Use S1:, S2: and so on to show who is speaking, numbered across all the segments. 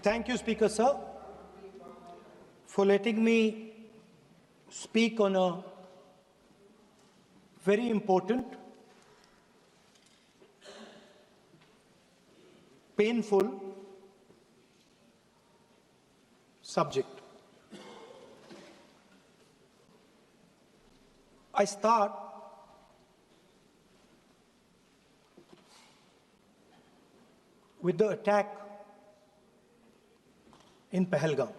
S1: Thank you, Speaker Sir, for letting me speak on a very important, painful subject. I start with the attack in Pahalgam.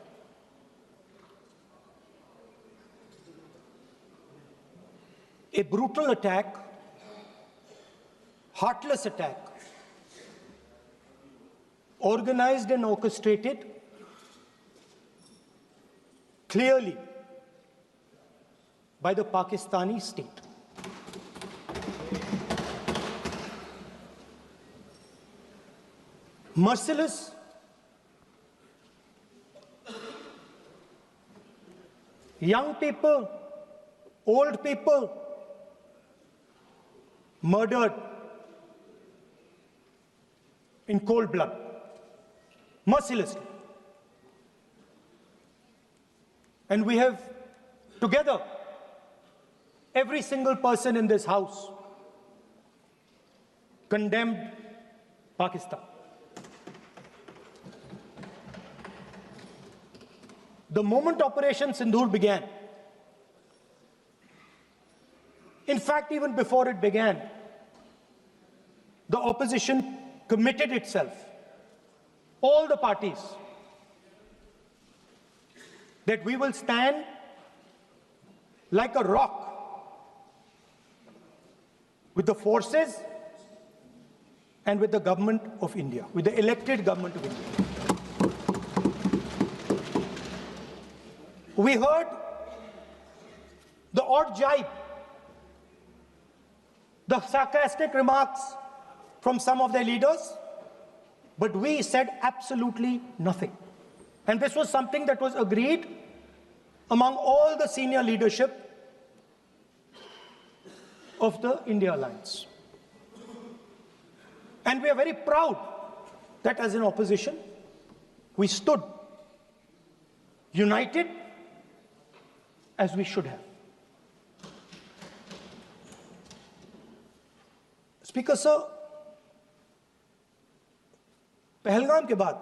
S1: A brutal attack, heartless attack, organized and orchestrated clearly by the Pakistani state. Merciless, young people, old people murdered in cold blood, mercilessly. And we have together, every single person in this house, condemned Pakistan. The moment Operation Sindoor began, in fact, even before it began, the opposition committed itself, all the parties, that we will stand like a rock with the forces and with the government of India, with the elected government of India. We heard the odd jibe, the sarcastic remarks from some of their leaders, but we said absolutely nothing. And this was something that was agreed among all the senior leadership of the India Alliance. And we are very proud that as an opposition, we stood united as we should have. Speaker Sir, Pahalgam के बाद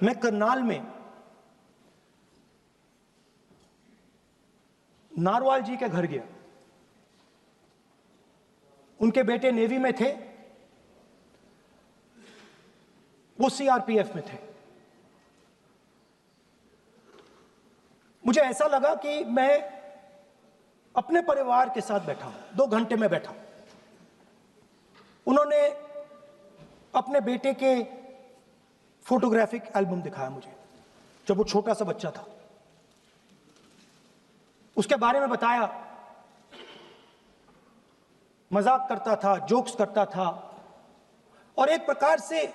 S1: मैं करनाल में narwhal जी के घर गया। उनके बेटे navy में थे, वो सीआरपीएफ में थे। मुझे ऐसा लगा कि मैं अपने परिवार के साथ बैठा हूं। 2 घंटे में बैठा। उन्होंने अपने बेटे के फोटोग्राफिक एल्बम दिखाया मुझे, जब वो छोटा सा बच्चा था। उसके बारे में बताया, मजाक करता था, जोक्स करता था, और एक प्रकार से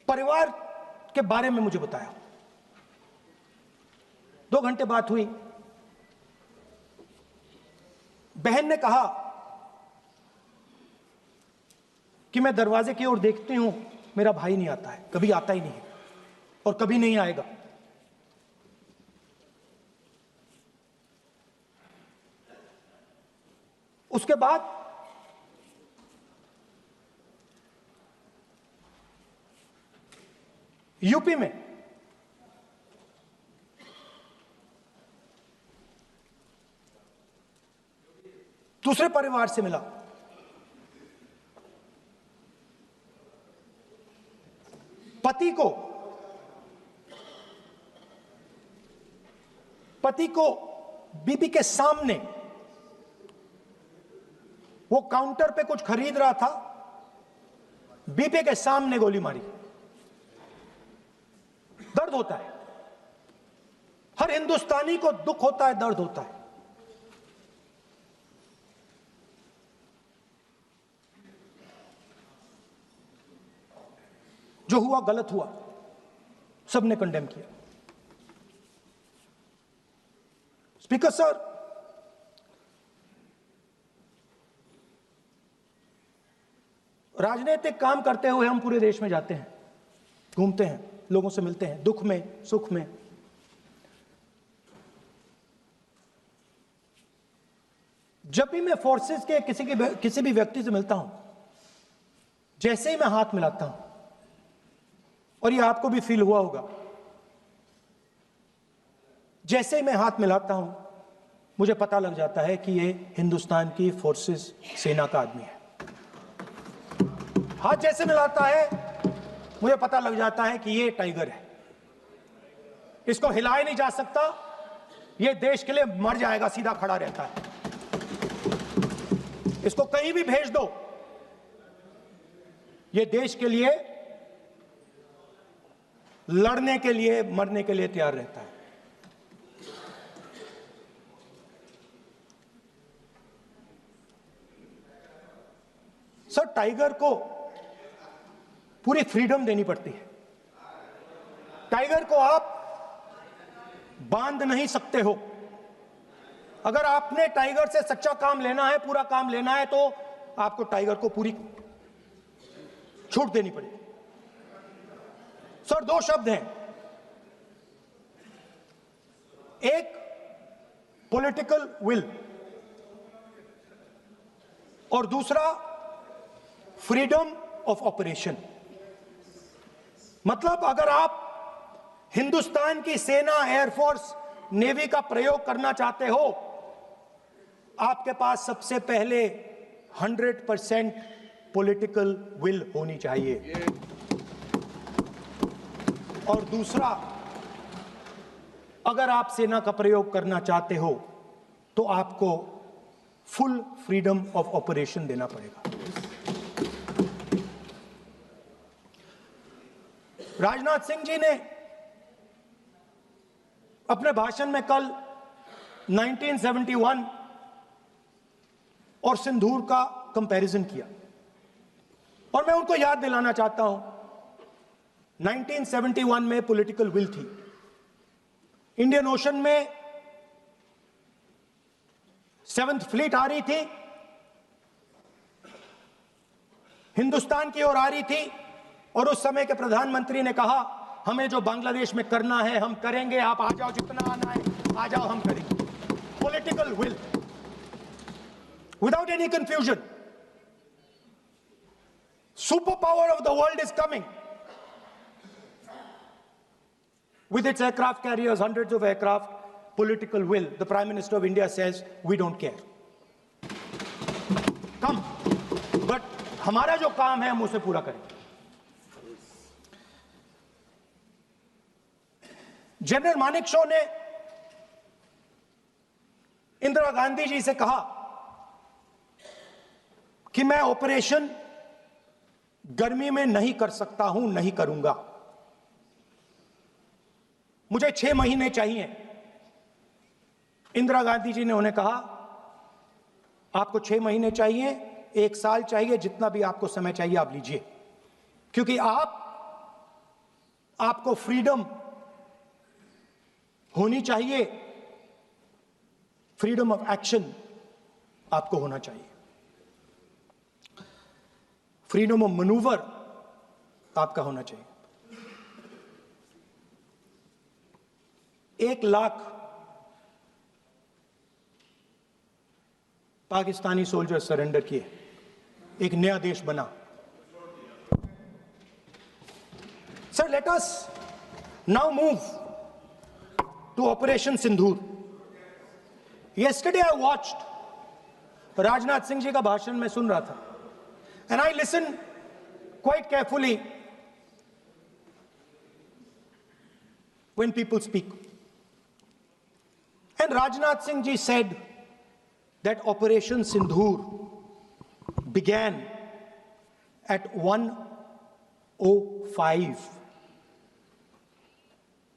S1: परिवार के बारे में मुझे बताया। 2 घंटे बात हुई। बहन ने कहा कि मैं दरवाजे की ओर देखती हूं, मेरा भाई नहीं आता है, कभी आता ही नहीं है और कभी नहीं आएगा। उसके बाद यूपी में दूसरे परिवार से मिला। पति को बीबी के सामने, वो काउंटर पे कुछ खरीद रहा था, बीबी के सामने गोली मारी। दर्द होता है, हर हिंदुस्तानी को दुख होता है, दर्द होता है। जो हुआ गलत हुआ, सबने कंडेम किया। स्पीकर सर, राजनीतिक काम करते हुए हम पूरे देश में जाते हैं, घूमते हैं, लोगों से मिलते हैं, दुख में, सुख में। जब भी मैं फोर्सेस के किसी भी व्यक्ति से मिलता हूं, जैसे ही मैं हाथ मिलाता हूं, और ये आपको भी फील हुआ होगा, जैसे ही मैं हाथ मिलाता हूं मुझे पता लग जाता है कि ये हिंदुस्तान की फोर्सेस सेना का आदमी है। हाथ जैसे मिलाता है मुझे पता लग जाता है कि ये टाइगर है, इसको हिलाया नहीं जा सकता, ये देश के लिए मर जाएगा, सीधा खड़ा रहता है। इसको कहीं भी भेज दो, ये देश के लिए लड़ने के लिए, मरने के लिए तैयार रहता है। सर, टाइगर को पूरी फ्रीडम देनी पड़ती है। टाइगर को आप बांध नहीं सकते हो। अगर आपने टाइगर से सच्चा काम लेना है, पूरा काम लेना है, तो आपको टाइगर को पूरी छूट देनी पड़ेगी। सर, दो शब्द हैं, एक पॉलिटिकल विल और दूसरा फ्रीडम ऑफ ऑपरेशन। मतलब अगर आप हिंदुस्तान की सेना, एयरफोर्स, नेवी का प्रयोग करना चाहते हो, आपके पास सबसे पहले 100% पॉलिटिकल विल होनी चाहिए, और दूसरा, अगर आप सेना का प्रयोग करना चाहते हो तो आपको फुल फ्रीडम ऑफ ऑपरेशन देना पड़ेगा। राजनाथ सिंह जी ने अपने भाषण में कल 1971 और सिंदूर का कंपैरिजन किया, और मैं उनको याद दिलाना चाहता हूं, 1971 में पॉलिटिकल विल थी। इंडियन ओशन में 7th फ्लीट आ रही थी, हिंदुस्तान की ओर आ रही थी, और उस समय के प्रधानमंत्री ने कहा, हमें जो बांग्लादेश में करना है हम करेंगे, आप आ जाओ, जितना आना है आ जाओ, हम करेंगे। Political will, without any confusion. Super power of the world is coming with its aircraft carriers, hundreds of aircraft, political will. The Prime Minister of India says, we don't care. Come. But हमारा जो काम है हम उसे पूरा करेंगे। General Manekshaw ने इंदिरा गांधी जी से कहा कि मैं ऑपरेशन गर्मी में नहीं कर सकता हूं, नहीं करूंगा, मुझे 6 महीने चाहिए। इंदिरा गांधी जी ने उन्हें कहा, आपको 6 महीने चाहिए, 1 साल चाहिए, जितना भी आपको समय चाहिए आप लीजिए, क्योंकि आपको फ्रीडम होनी चाहिए, फ्रीडम ऑफ एक्शन आपको होना चाहिए, फ्रीडम ऑफ मैनूवर आपका होना चाहिए। 1 लाख पाकिस्तानी सोल्जर सरेंडर किए, एक नया देश बना। Sir, let us now move to operation Sindoor. Yesterday I watched, Rajnath Singh ji का भाषण में सुन रहा था, and I listen quite carefully when people speak. And Rajnath Singh ji said that Operation Sindoor began at 1:05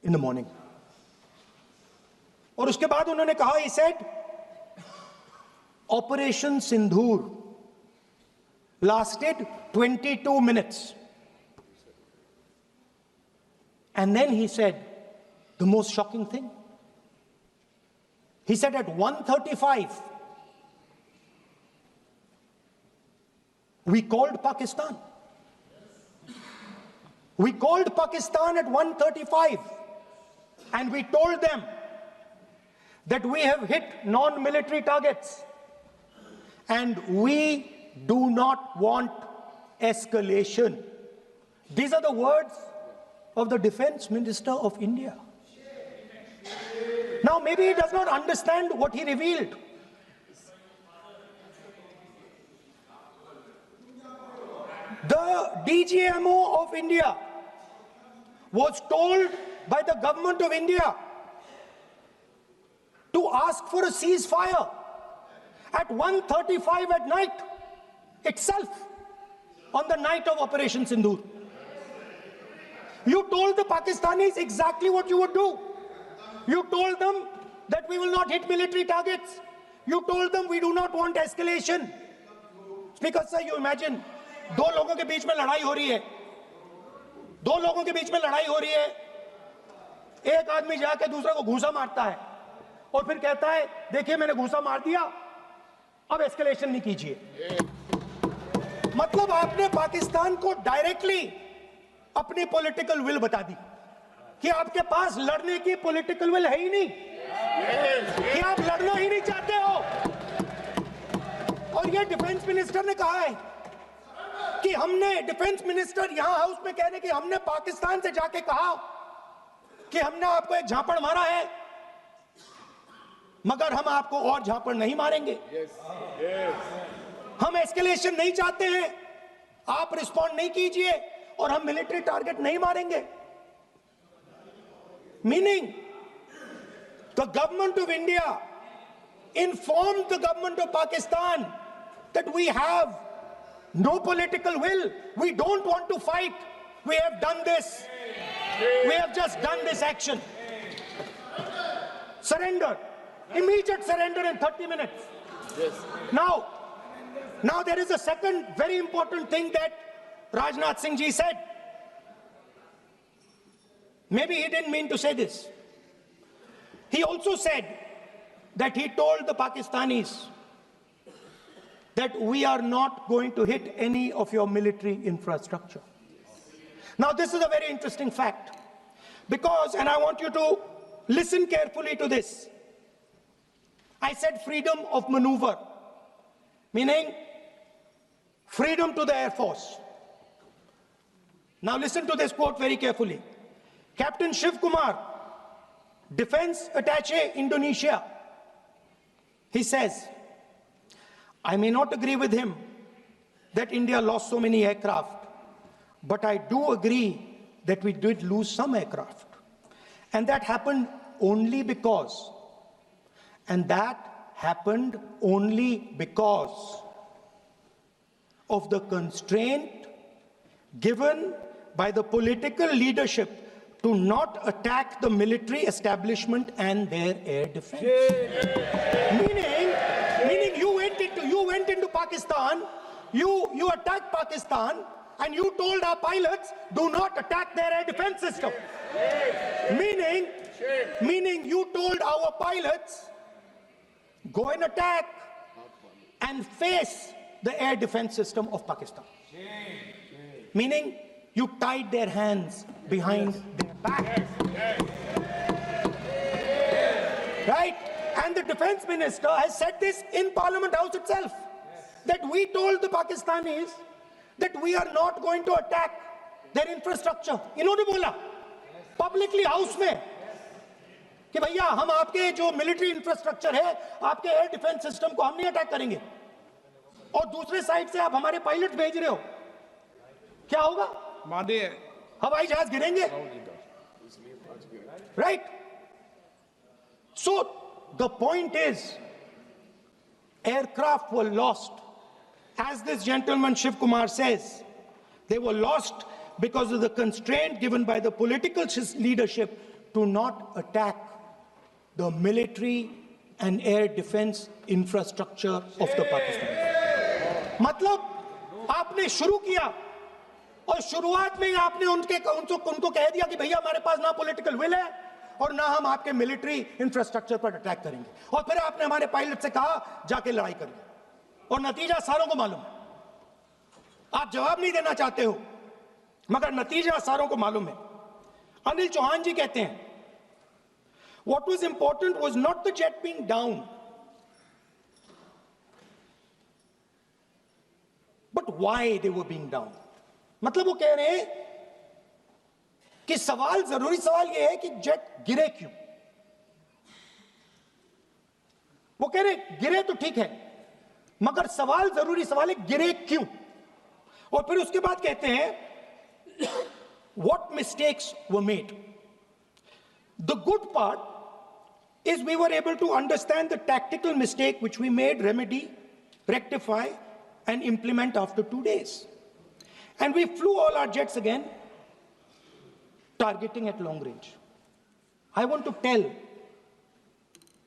S1: in the morning. और उसके बाद उन्होंने कहा, he said, Operation Sindoor lasted 22 minutes. And then he said the most shocking thing. He said at 1:35, We called Pakistan. We called Pakistan at 1:35 and we told them that we have hit non-military targets and we do not want escalation. These are the words of the Defense Minister of India. Now, maybe he does not understand what he revealed. The DGMO of India was told by the government of India to ask for a ceasefire at 1:35 at night itself, on the night of Operation Sindoor. You told the Pakistanis exactly what you would do. You told them that we will not hit military targets. You told them we do not want escalation. Speaker sir, you imagine, दो लोगों के बीच में लड़ाई हो रही है, दो लोगों के बीच में लड़ाई हो रही है, एक आदमी जाके दूसरे को घूंसा मारता है और फिर कहता है देखिए मैंने घूंसा मार दिया, अब एस्केलेशन नहीं कीजिए। मतलब आपने पाकिस्तान को डायरेक्टली अपनी पॉलिटिकल विल बता दी कि आपके पास लड़ने की पॉलिटिकल विल है ही नहीं, कि आप लड़ना ही नहीं चाहते हो। और ये डिफेंस मिनिस्टर ने कहा है कि हमने, डिफेंस मिनिस्टर यहां हाउस में कह रहे कि हमने पाकिस्तान से जाके कहा कि हमने आपको एक झापड़ मारा है मगर हम आपको और झापड़ नहीं मारेंगे। हम एस्केलेशन नहीं चाहते हैं, आप रिस्पॉन्ड नहीं कीजिए और हम मिलिट्री टारगेट नहीं मारेंगे। Meaning the government of India informed the government of Pakistan that we have no political will, we don't want to fight, we have done this, we have just done this action. Surrender, immediate surrender in 30 minutes. Yes. Now there is a second very important thing that Rajnath Singh ji said. Maybe he didn't mean to say this. He also said that he told the Pakistanis that we are not going to hit any of your military infrastructure. Now this is a very interesting fact because, and I want you to listen carefully to this. I said freedom of maneuver, meaning freedom to the Air Force. Now listen to this quote very carefully. Captain Shiv Kumar, Defense Attaché, Indonesia, he says, I may not agree with him that India lost so many aircraft, but I do agree that we did lose some aircraft. And that happened only because, of the constraint given by the political leadership to not attack the military establishment and their air defense. Meaning you went into Pakistan, you attacked Pakistan, and you told our pilots, do not attack their air defense system. Meaning you told our pilots, go and attack and face the air defense system of Pakistan. Meaning you tied their hands behind their back. Right? And the defense minister has said this in Parliament House itself, that we told the Pakistanis that we are not going to attack their infrastructure. इन्होंने बोला publicly house में कि भैया हम आपके जो military infrastructure है, आपके air defense system को हम नहीं attack करेंगे, और दूसरे साइड से आप हमारे पायलट भेज रहे हो, क्या होगा? हवाई जहाज गिरेंगे, right? So the point is, aircraft were lost. As this gentleman Shiv Kumar says, they were lost because of the constraint given by the political leadership to not attack the military and air defense infrastructure of the Pakistan. मतलब आपने शुरू किया और शुरुआत में ही आपने उनको कह दिया कि भैया हमारे पास ना पॉलिटिकल विल है और ना हम आपके मिलिट्री इंफ्रास्ट्रक्चर पर अटैक करेंगे, और फिर आपने हमारे पायलट से कहा जाके लड़ाई करिए, और नतीजा सारों को मालूम है। आप जवाब नहीं देना चाहते हो, मगर नतीजा सारों को मालूम है। अनिल चौहान जी कहते हैं, what was important was not the jet being down, but why they were being down. मतलब वो कह रहे हैं कि सवाल, जरूरी सवाल ये है कि जेट गिरे क्यों। वो कह रहे गिरे तो ठीक है, मगर सवाल, जरूरी सवाल है गिरे क्यों। और फिर उसके बाद कहते हैं what mistakes were made. The good part is we were able to understand the tactical mistake which we made, remedy, rectify, and implement after 2 days. And we flew all our jets again, targeting at long range. I want to tell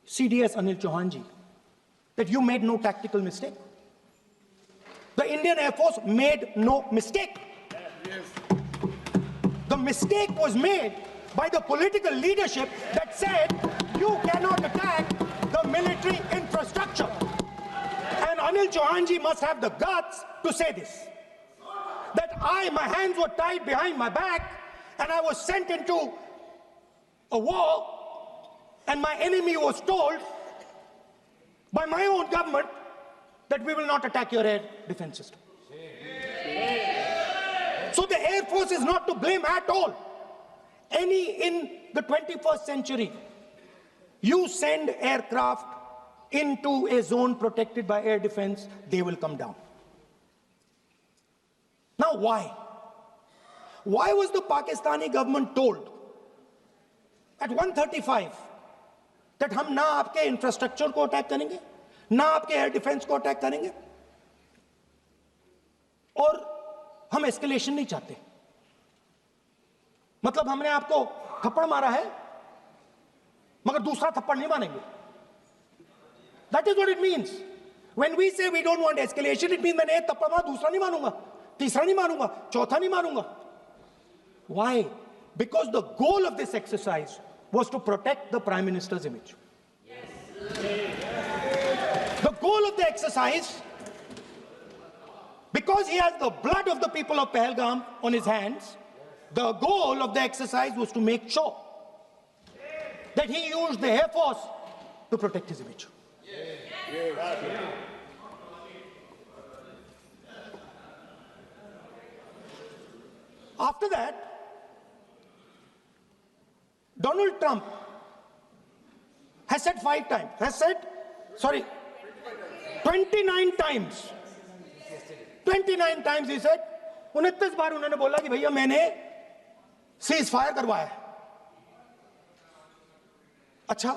S1: CDS Anil Chauhan ji that you made no tactical mistake. The Indian Air Force made no mistake. The mistake was made by the political leadership that said you cannot attack the military infrastructure. And Anil Chauhan ji must have the guts to say this. That my hands were tied behind my back and I was sent into a war and my enemy was told by my own government that we will not attack your air defense system. So the Air Force is not to blame at all. In the 21st century, you send aircraft into a zone protected by air defense, they will come down. Now why? Why was the Pakistani government told at 1:35 that हम ना आपके infrastructure को attack करेंगे, ना आपके air defence को attack करेंगे, और हम एस्केलेशन नहीं चाहते? मतलब हमने आपको थप्पड़ मारा है मगर दूसरा थप्पड़ नहीं मारेंगे. That is what it means. When we say we don't want escalation, it means मैंने एक थप्पड़ मारा, दूसरा नहीं मारूंगा, तीसरा नहीं मारूंगा, चौथा नहीं मारूंगा. Why? Because the goal of this exercise was to protect the Prime Minister's image. The goal of the exercise, because he has the blood of the people of Pahalgam on his hands, the goal of the exercise was to make sure that he used the Air Force to protect his image. After that, Donald Trump has said 29 times. 29 times he said, 29 बार उन्होंने बोला कि भैया मैंने cease fire करवाया है. अच्छा,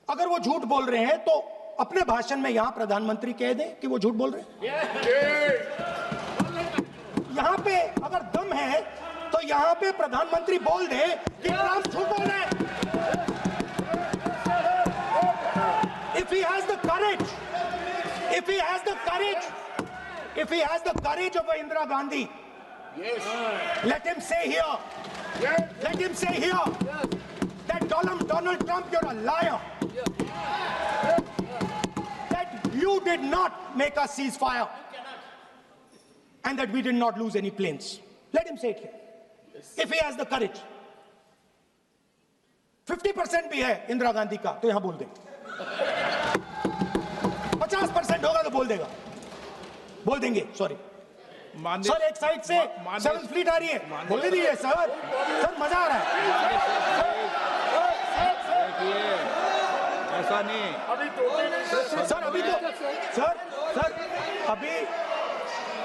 S1: अगर वो झूठ बोल रहे हैं तो अपने भाषण में यहां प्रधानमंत्री कह दें कि वो झूठ बोल रहे हैं. यहां पे अगर दम है तो यहां पे प्रधानमंत्री बोल दे कि ट्रंप झूठ बोल रहे हैं. If he has the courage, if he has the courage of Indira Gandhi, let him say here, that Donald Trump, you're a liar. That you did not make us ceasefire and that we did not lose any planes. Let him say it here. If he has the courage. 50% भी है इंदिरा गांधी का तो यहां बोल दे. 50% होगा तो बोल देंगे. सॉरी सर, एक साइड से 7th फ्लीट आ रही है, बोल दीजिए सर. मजा आ रहा है.
S2: ऐसा नहीं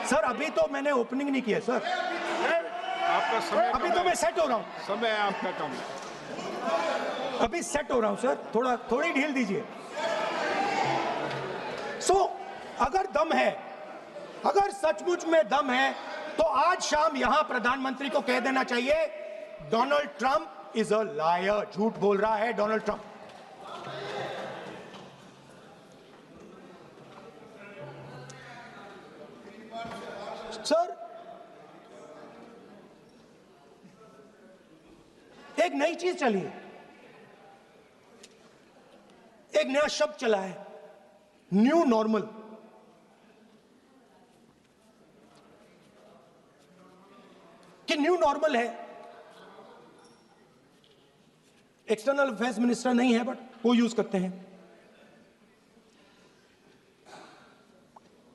S1: सर. अभी तो मैंने ओपनिंग नहीं किया सर.
S2: आपका समय
S1: अभी तो मैं सेट हो रहा हूं.
S2: समय आपका कम.
S1: अभी सेट हो रहा हूं सर, थोड़ी ढील दीजिए. अगर दम है, अगर सचमुच में दम है तो आज शाम यहां प्रधानमंत्री को कह देना चाहिए Donald Trump is a liar. झूठ बोल रहा है डोनाल्ड ट्रंप. सर, एक नई चीज चली है, एक नया शब्द चला है, न्यू नॉर्मल. कि न्यू नॉर्मल है, एक्सटर्नल अफेयर्स मिनिस्टर नहीं है बट वो यूज करते हैं।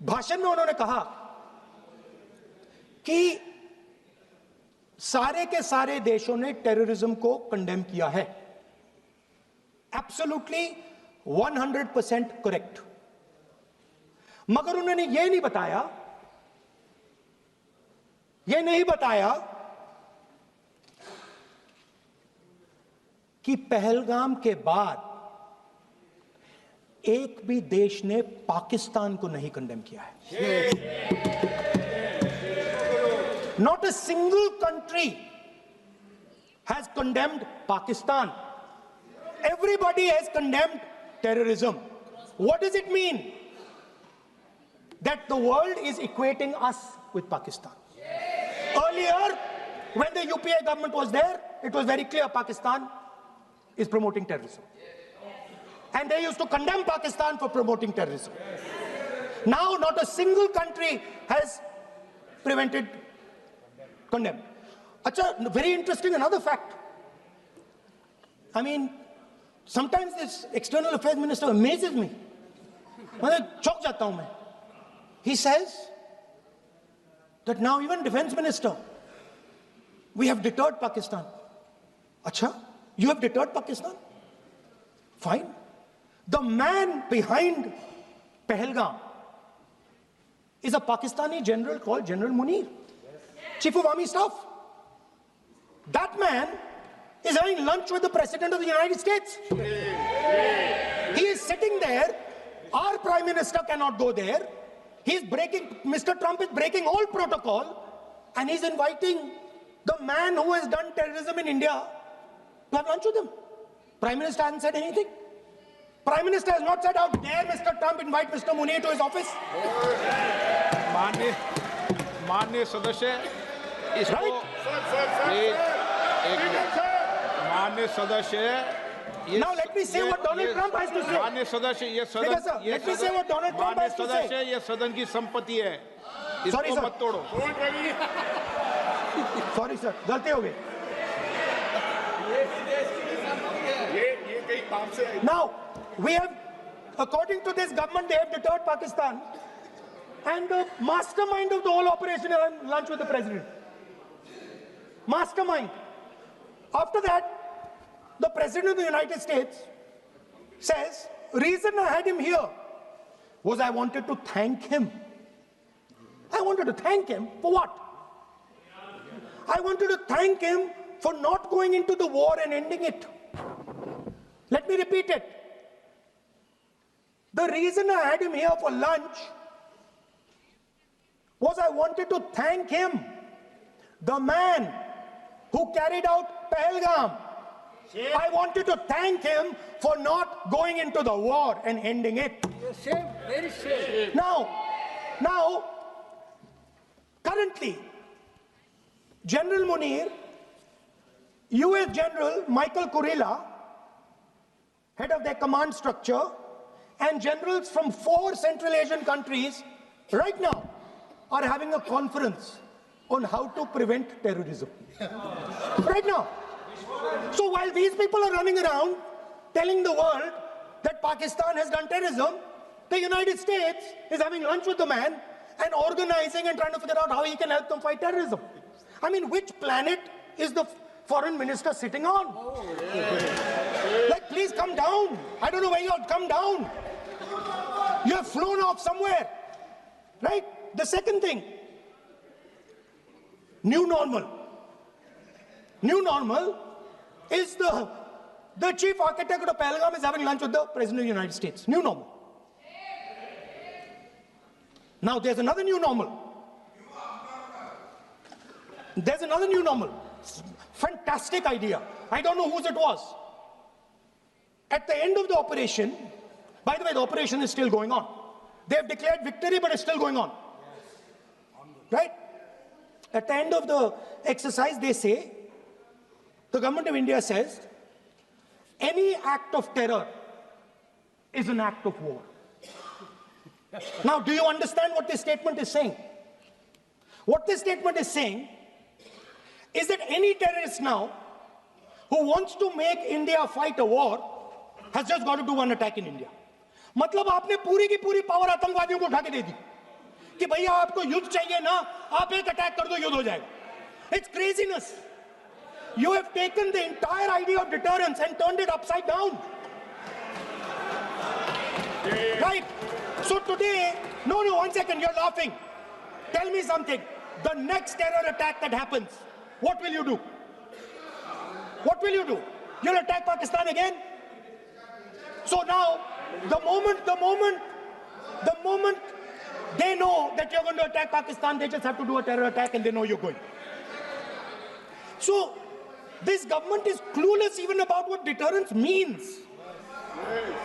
S1: भाषण में उन्होंने कहा कि सारे के सारे देशों ने टेररिज्म को कंडेम किया है। Absolutely 100% correct. मगर उन्होंने यह नहीं बताया कि पहलगाम के बाद एक भी देश ने पाकिस्तान को नहीं कंडेम किया है। Not a single country has condemned Pakistan. Everybody has condemned terrorism. What does it mean? That the world is equating us with Pakistan. Earlier, when the UPA government was there, it was very clear Pakistan is promoting terrorism. And they used to condemn Pakistan for promoting terrorism. Now, not a single country has condemned. Acha, very interesting, another fact. I mean, sometimes this external affairs minister amazes me. Chok jata hu main. He says that now even defense minister, we have deterred Pakistan. Acha, you have deterred Pakistan? Fine. The man behind Pahalgam is a Pakistani general called General Munir, Chief of Army Staff. That man is having lunch with the President of the United States. He is sitting there. Our Prime Minister cannot go there. Mr. Trump is breaking all protocol, and he's inviting the man who has done terrorism in India to have lunch with him. Prime Minister hasn't said anything. Prime Minister has not said, how dare Mr. Trump invite Mr. Munir to his office?
S2: माननीय सदस्य इसको माननीय सदस्य
S1: Now let me say what Donald Trump has to say.
S2: माननीय सदस्य ये सदन
S1: let me say what Donald Trump has to say.
S2: सदस्य ये सदन की संपत्ति है,
S1: Sorry,
S2: इसको
S1: sir.
S2: मत तोड़ो।
S1: Sorry sir, गलती हो गई। Now we have, according to this government, they have deterred Pakistan, and the mastermind of the whole operation is having lunch with the president. Mastermind. After that, the President of the United States says, reason I had him here was I wanted to thank him. I wanted to thank him for what? I wanted to thank him for not going into the war and ending it. Let me repeat it. The reason I had him here for lunch was I wanted to thank him, the man who carried out Pahalgam. I wanted to thank him for not going into the war and ending it.
S3: Shame, very shame.
S1: Now, currently, General Munir, US General Michael Kurilla, head of their command structure, and generals from 4 Central Asian countries right now are having a conference on how to prevent terrorism. Right now. So while these people are running around telling the world that Pakistan has done terrorism, the United States is having lunch with the man and organizing and trying to figure out how he can help them fight terrorism. I mean, which planet is the foreign minister sitting on? Like, please come down. I don't know where you are. Come down. You have flown off somewhere. Right? The second thing, new normal. New normal is the chief architect of Pahalgam is having lunch with the President of the United States. New normal. Now there's another new normal. There's another new normal. Fantastic idea. I don't know whose it was. At the end of the operation, by the way, the operation is still going on. They have declared victory, but it's still going on. Right? At the end of the exercise, they say, the government of India says, any act of terror is an act of war. Now, do you understand what this statement is saying? What this statement is saying is that any terrorist now who wants to make India fight a war has just got to do one attack in India. मतलब आपने पूरी की पूरी power आतंकवादियों को उठा के दे दी कि भैया आपको युद्ध चाहिए ना, आप एक अटैक कर दो, युद्ध हो जाएगा. It's craziness. You have taken the entire idea of deterrence and turned it upside down. Right? So today, no, 1 second, you're laughing. Tell me something. The next terror attack that happens, what will you do? What will you do? You'll attack Pakistan again? So now, the moment they know that you're going to attack Pakistan, they just have to do a terror attack and they know you're going. So, this government is clueless even about what deterrence means.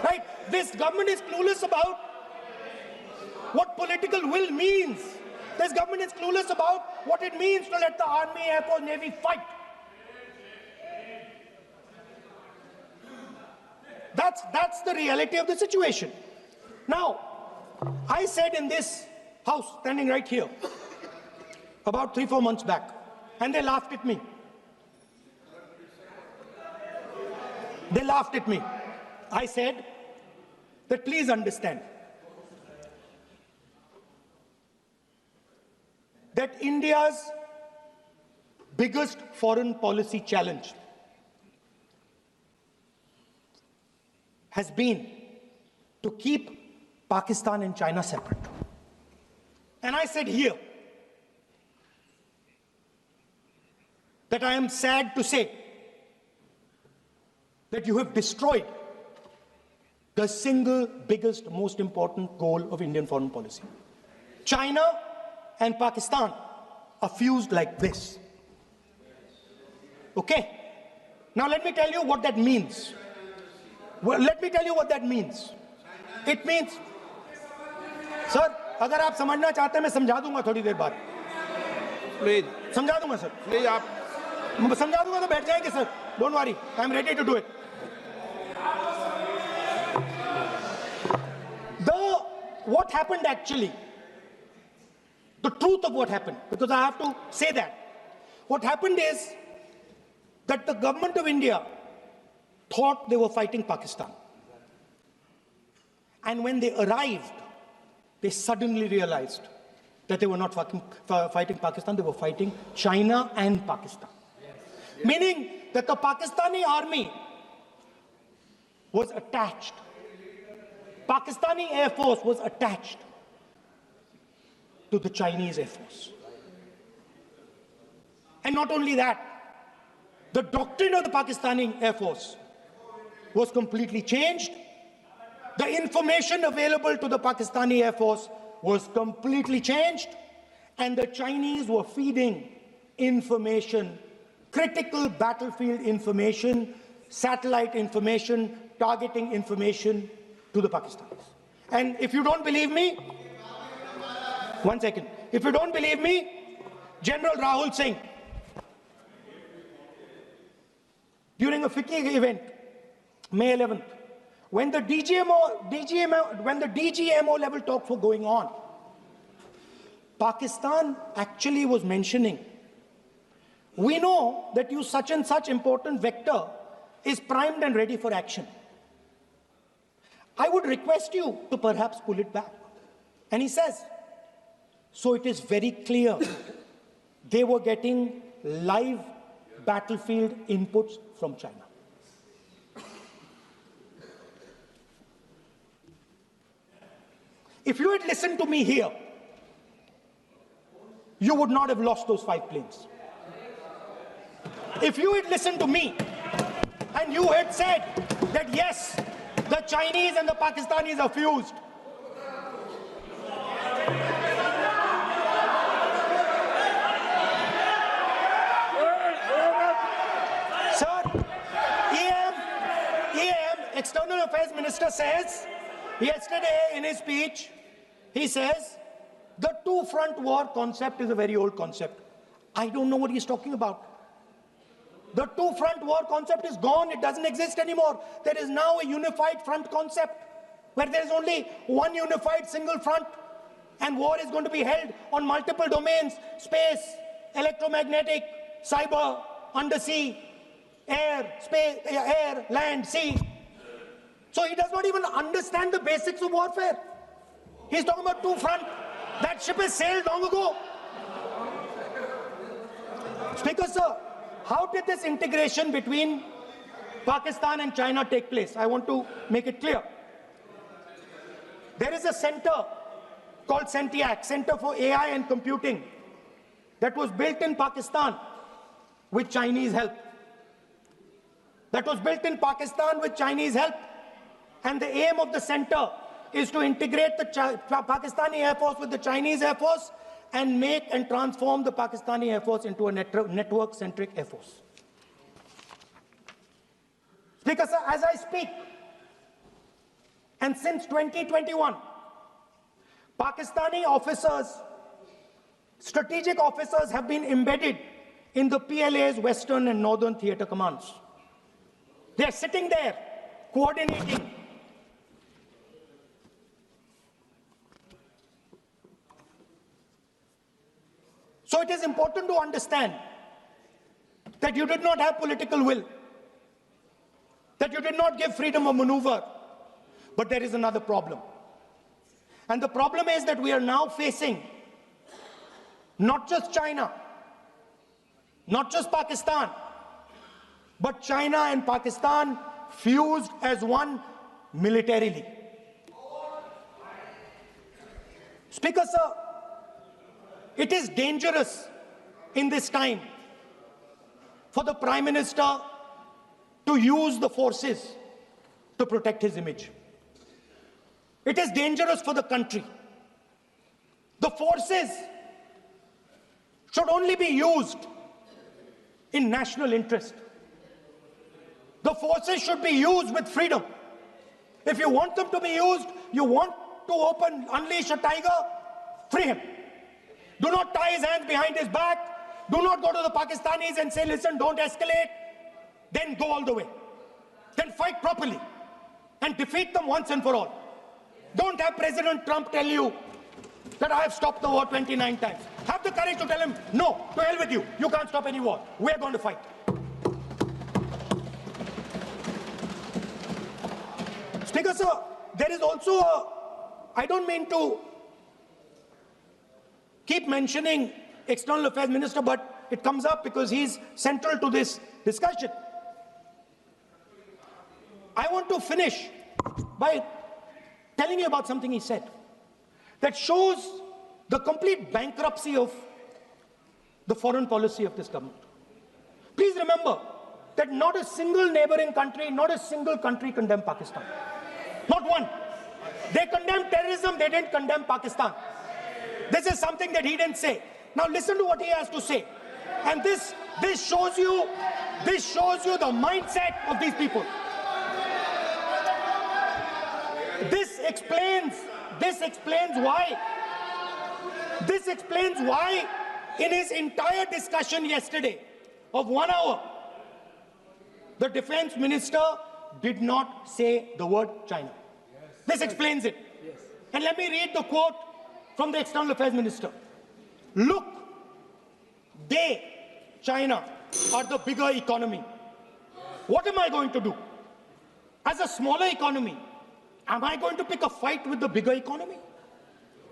S1: Right? This government is clueless about what political will means. This government is clueless about what it means to let the Army, Air Force, Navy fight. That's the reality of the situation. Now, I said in this house, standing right here, about 3-4 months back, and they laughed at me. They laughed at me. I said that please understand that India's biggest foreign policy challenge has been to keep Pakistan and China separate. And I said here that I am sad to say that you have destroyed the single biggest, most important goal of Indian foreign policy. China and Pakistan are fused like this. Okay? Now let me tell you what that means. Well, let me tell you what that means. It means, sir, अगर आप समझना चाहते हैं मैं समझा दूंगा थोड़ी देर बाद.
S2: प्लीज
S1: समझा दूंगा सर.
S2: प्लीज आप
S1: समझा दूंगा तो बैठ जाएंगे sir. Don't worry, I am ready to do it. What happened actually, the truth of what happened, because I have to say that. What happened is that the government of India thought they were fighting Pakistan. And when they arrived, they suddenly realized that they were not fighting Pakistan, they were fighting China and Pakistan. Meaning that the Pakistani army was attached. Pakistani Air Force was attached to the Chinese Air Force. And not only that, the doctrine of the Pakistani Air Force was completely changed. The information available to the Pakistani Air Force was completely changed. And the Chinese were feeding information, critical battlefield information, satellite information, targeting information to the Pakistanis. And if you don't believe me, 1 second. If you don't believe me, General Rahul Singh, during a FICCI event, May 11th, when the DGMO level talks were going on, Pakistan actually was mentioning, we know that you such and such important vector is primed and ready for action. I would request you to perhaps pull it back. And he says, so it is very clear they were getting live battlefield inputs from China. If you had listened to me here, you would not have lost those 5 planes. If you had listened to me and you had said that yes, the Chinese and the Pakistanis are fused, sir, EM, External Affairs Minister says, yesterday in his speech, he says, the two-front war concept is a very old concept. I don't know what he's talking about. The two-front war concept is gone. It doesn't exist anymore. There is now a unified front concept where there is only one unified single front, and war is going to be held on multiple domains: space, electromagnetic, cyber, undersea, air, space, air, land, sea. So he does not even understand the basics of warfare. He's talking about two front. That ship has sailed long ago. Speaker, sir, how did this integration between Pakistan and China take place? I want to make it clear. There is a center called CENTIAC, Center for AI and Computing, that was built in Pakistan with Chinese help. That was built in Pakistan with Chinese help. And the aim of the center is to integrate the Pakistani Air Force with the Chinese Air Force and make and transform the Pakistani Air Force into a network-centric Air Force. Speaker, sir, as I speak, and since 2021, Pakistani officers, strategic officers have been embedded in the PLA's Western and Northern Theatre Commands. They are sitting there, coordinating. So it is important to understand that you did not have political will, that you did not give freedom of maneuver. But there is another problem. And the problem is that we are now facing not just China, not just Pakistan, but China and Pakistan fused as one militarily. Speaker, sir, it is dangerous in this time for the Prime Minister to use the forces to protect his image. It is dangerous for the country. The forces should only be used in national interest. The forces should be used with freedom. If you want them to be used, you want to unleash a tiger, free him. Do not tie his hands behind his back. Do not go to the Pakistanis and say, listen, don't escalate. Then go all the way. Then fight properly and defeat them once and for all. Don't have President Trump tell you that I have stopped the war 29 times. Have the courage to tell him, no, to hell with you. You can't stop any war. We're going to fight. Speaker, sir, there is also I don't mean to keep mentioning External Affairs Minister, but it comes up because he's central to this discussion. I want to finish by telling you about something he said that shows the complete bankruptcy of the foreign policy of this government. Please remember that not a single neighboring country, not a single country condemned Pakistan. Not one. They condemned terrorism, they didn't condemn Pakistan. This is something that he didn't say. Now listen to what he has to say. And this shows you the mindset of these people. This explains why in his entire discussion yesterday of 1 hour, the defense minister did not say the word China. This explains it. And let me read the quote from the External Affairs Minister. Look, China, are the bigger economy. What am I going to do? As a smaller economy, am I going to pick a fight with the bigger economy?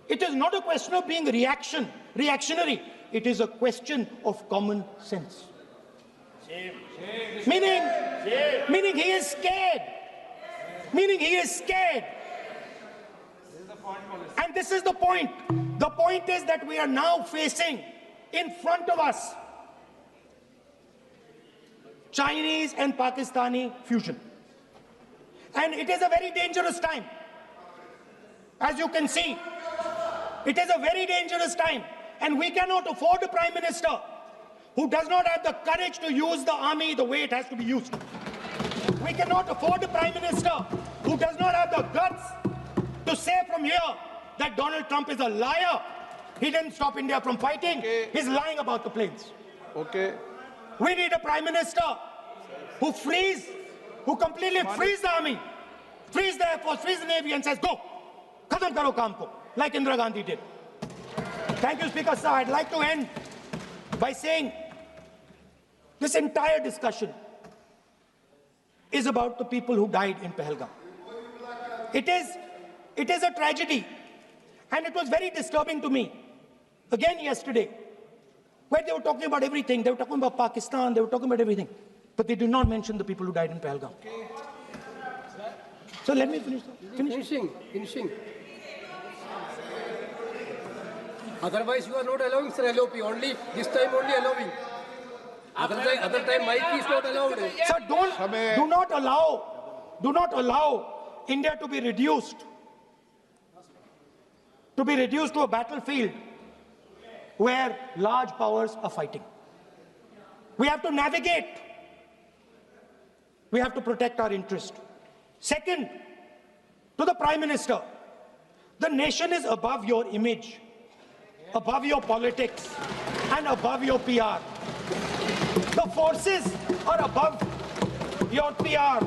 S1: It is not a question of being reactionary. It is a question of common sense. Meaning he is scared. And this is the point. The point is that we are now facing in front of us Chinese and Pakistani fusion. And it is a very dangerous time. As you can see, it is a very dangerous time. And we cannot afford a Prime Minister who does not have the courage to use the army the way it has to be used. We cannot afford a Prime Minister who does not have the guts to say from here that Donald Trump is a liar. He didn't stop India from fighting.
S2: Okay.
S1: He's lying about the planes.
S2: Okay.
S1: We need a Prime Minister who completely frees the army, frees the Air Force, frees the Navy and says, go, khatam karo kaam ko, like Indira Gandhi did. Thank you, Speaker, sir. I'd like to end by saying This entire discussion is about the people who died in Pahalgam. It is a tragedy. And it was very disturbing to me, again yesterday, where they were talking about everything. They were talking about Pakistan, they were talking about everything. But they did not mention the people who died in Pahalgam. So let me finish.
S3: Finishing. Otherwise, you are not allowing, sir, LOP. Only this time, only allowing. Other time, mic is not allowed.
S1: Sir, do not allow India to be reduced to a battlefield where large powers are fighting. We have to navigate. We have to protect our interest. Second, to the Prime Minister, the nation is above your image, above your politics, and above your PR. The forces are above your PR,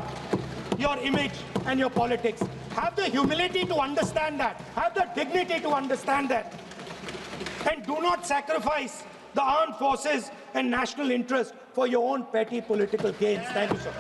S1: your image, and your politics. Have the humility to understand that. Have the dignity to understand that. And do not sacrifice the armed forces and national interest for your own petty political gains. Thank you, sir.